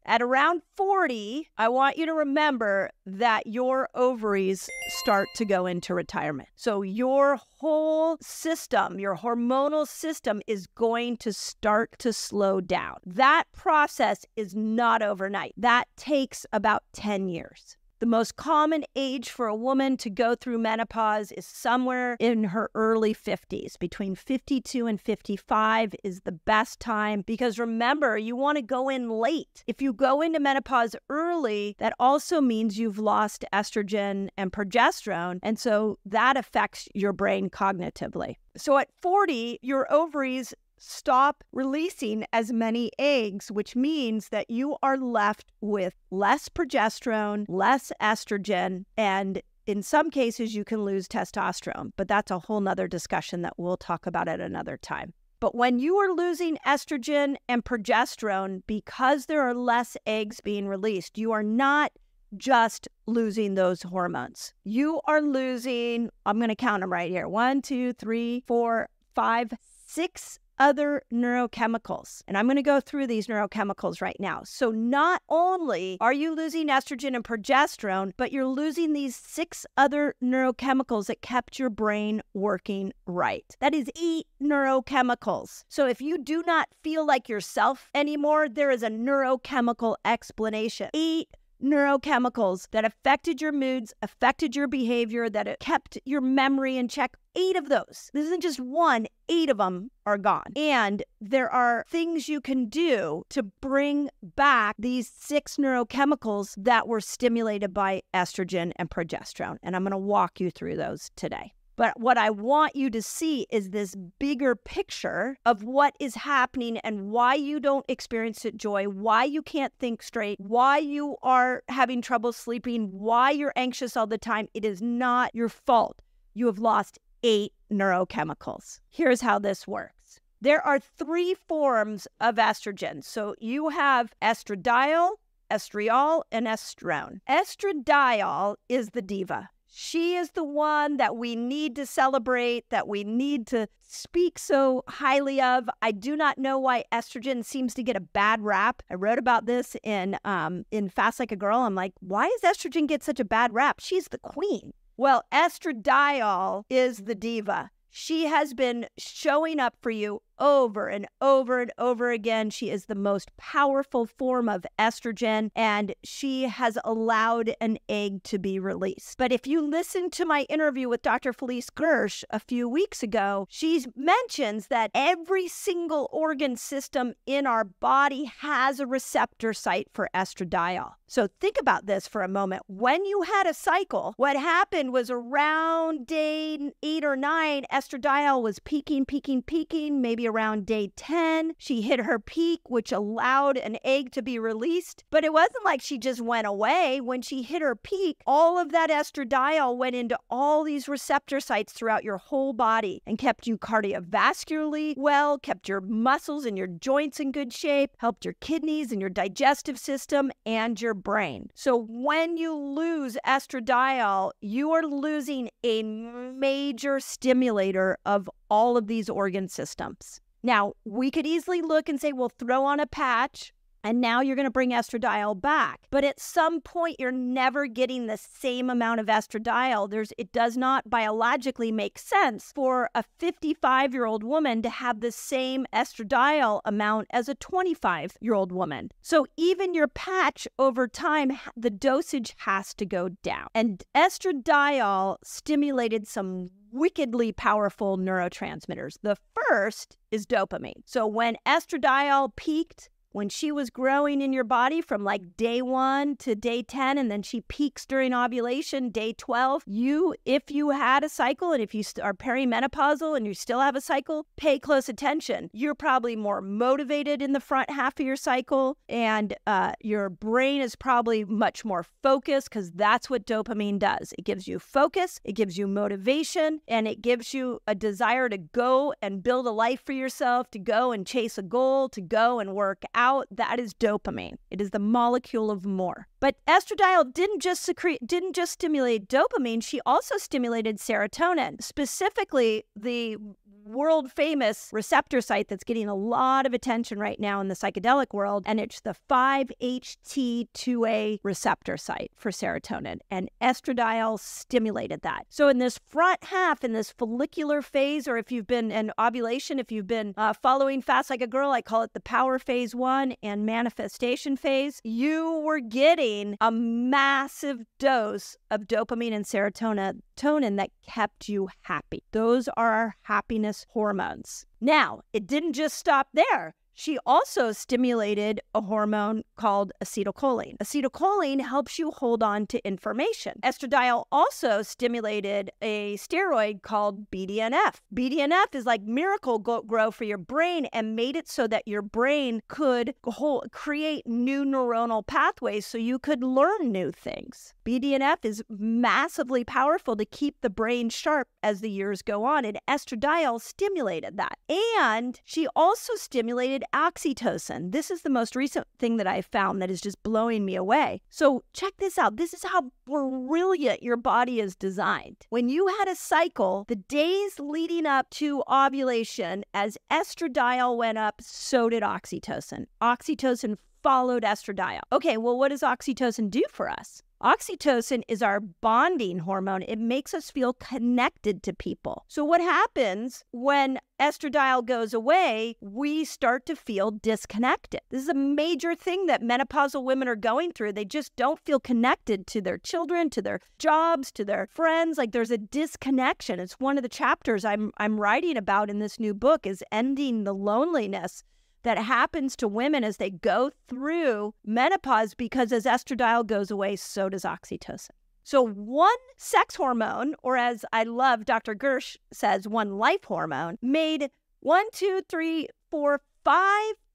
At around 40, I want you to remember that your ovaries start to go into retirement. So your whole system, your hormonal system is going to start to slow down. That process is not overnight. That takes about 10 years. The most common age for a woman to go through menopause is somewhere in her early 50s. Between 52 and 55 is the best time because remember, you want to go in late. If you go into menopause early, that also means you've lost estrogen and progesterone, and so that affects your brain cognitively. So at 40, your ovaries stop releasing as many eggs, which means that you are left with less progesterone, less estrogen, and in some cases you can lose testosterone. But that's a whole nother discussion that we'll talk about at another time. But when you are losing estrogen and progesterone, because there are less eggs being released, you are not just losing those hormones. You are losing, I'm going to count them right here, 1, 2, 3, 4, 5, 6 other neurochemicals. And I'm going to go through these neurochemicals right now. So not only are you losing estrogen and progesterone, but you're losing these 6 other neurochemicals that kept your brain working right. That is 8 neurochemicals. So if you do not feel like yourself anymore, there is a neurochemical explanation. 8 neurochemicals that affected your moods, affected your behavior, that it kept your memory in check. 8 of those. This isn't just one, 8 of them are gone. And there are things you can do to bring back these 6 neurochemicals that were stimulated by estrogen and progesterone. And I'm going to walk you through those today. But what I want you to see is this bigger picture of what is happening and why you don't experience joy, why you can't think straight, why you are having trouble sleeping, why you're anxious all the time. It is not your fault. You have lost 8 neurochemicals. Here's how this works. There are 3 forms of estrogen. So you have estradiol, estriol, and estrone. Estradiol is the diva. She is the one that we need to celebrate, that we need to speak so highly of. I do not know why estrogen seems to get a bad rap. I wrote about this in Fast Like a Girl. I'm like, why does estrogen get such a bad rap? She's the queen. Well, estradiol is the diva. She has been showing up for you over and over and over again. She is the most powerful form of estrogen, and she has allowed an egg to be released. But if you listen to my interview with Dr. Felice Gersh a few weeks ago, she mentions that every single organ system in our body has a receptor site for estradiol. So think about this for a moment. When you had a cycle, what happened was around day 8 or 9, estradiol was peaking, maybe around day 10, she hit her peak, which allowed an egg to be released. But it wasn't like she just went away. When she hit her peak, all of that estradiol went into all these receptor sites throughout your whole body and kept you cardiovascularly well, kept your muscles and your joints in good shape, helped your kidneys and your digestive system and your brain. So when you lose estradiol, you are losing a major stimulator of all of these organ systems. Now, we could easily look and say, well, throw on a patch, and now you're going to bring estradiol back. But at some point, you're never getting the same amount of estradiol. It does not biologically make sense for a 55-year-old woman to have the same estradiol amount as a 25-year-old woman. So even your patch over time, the dosage has to go down. And estradiol stimulated some wickedly powerful neurotransmitters. The first is dopamine. So when estradiol peaked, when she was growing in your body from like day 1 to day 10, and then she peaks during ovulation, day 12, if you had a cycle and if you are perimenopausal and you still have a cycle, pay close attention. You're probably more motivated in the front half of your cycle, and your brain is probably much more focused because that's what dopamine does. It gives you focus, it gives you motivation, and it gives you a desire to go and build a life for yourself, to go and chase a goal, to go and work out. That is dopamine. It is the molecule of more. But estradiol didn't just stimulate dopamine, she also stimulated serotonin. Specifically, the world famous receptor site that's getting a lot of attention right now in the psychedelic world, and it's the 5-HT2A receptor site for serotonin, and estradiol stimulated that. So in this front half, in this follicular phase, or if you've been in ovulation, if you've been following Fast Like a Girl, I call it the power phase 1 and manifestation phase, you were getting a massive dose of dopamine and serotonin that kept you happy. Those are our happiness hormones. Now, it didn't just stop there. She also stimulated a hormone called acetylcholine. Acetylcholine helps you hold on to information. Estradiol also stimulated a steroid called BDNF. BDNF is like Miracle-Gro for your brain and made it so that your brain could create new neuronal pathways so you could learn new things. BDNF is massively powerful to keep the brain sharp as the years go on, and estradiol stimulated that. And she also stimulated oxytocin. This is the most recent thing that I found that is just blowing me away. So check this out. This is how brilliant your body is designed. When you had a cycle, the days leading up to ovulation, as estradiol went up, so did oxytocin. Oxytocin followed estradiol. Okay, well, what does oxytocin do for us? Oxytocin is our bonding hormone. It makes us feel connected to people. So what happens when estradiol goes away? We start to feel disconnected. This is a major thing that menopausal women are going through. They just don't feel connected to their children, to their jobs, to their friends. Like there's a disconnection. It's one of the chapters I'm writing about in this new book, is ending the loneliness that happens to women as they go through menopause, because as estradiol goes away, so does oxytocin. So one sex hormone, or as I love Dr. Gersh says, one life hormone, made 5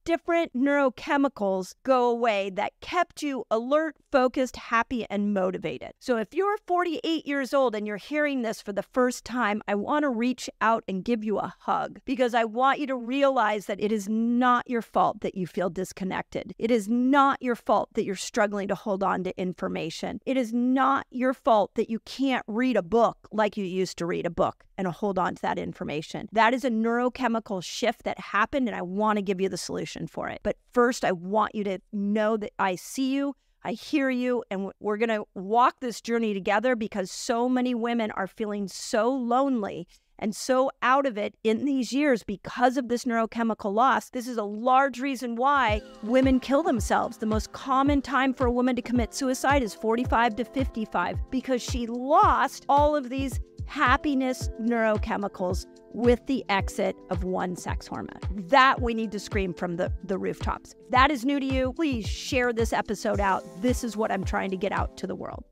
different neurochemicals go away that kept you alert, focused, happy, and motivated. So if you're 48 years old and you're hearing this for the first time, I want to reach out and give you a hug, because I want you to realize that it is not your fault that you feel disconnected. It is not your fault that you're struggling to hold on to information. It is not your fault that you can't read a book like you used to read a book and hold on to that information. That is a neurochemical shift that happened, and I want to give you the solution for it. But first, I want you to know that I see you, I hear you, and we're going to walk this journey together, because so many women are feeling so lonely and so out of it in these years because of this neurochemical loss. This is a large reason why women kill themselves. The most common time for a woman to commit suicide is 45 to 55, because she lost all of these happiness neurochemicals with the exit of one sex hormone. That we need to scream from the rooftops. If that is new to you, please share this episode out. This is what I'm trying to get out to the world.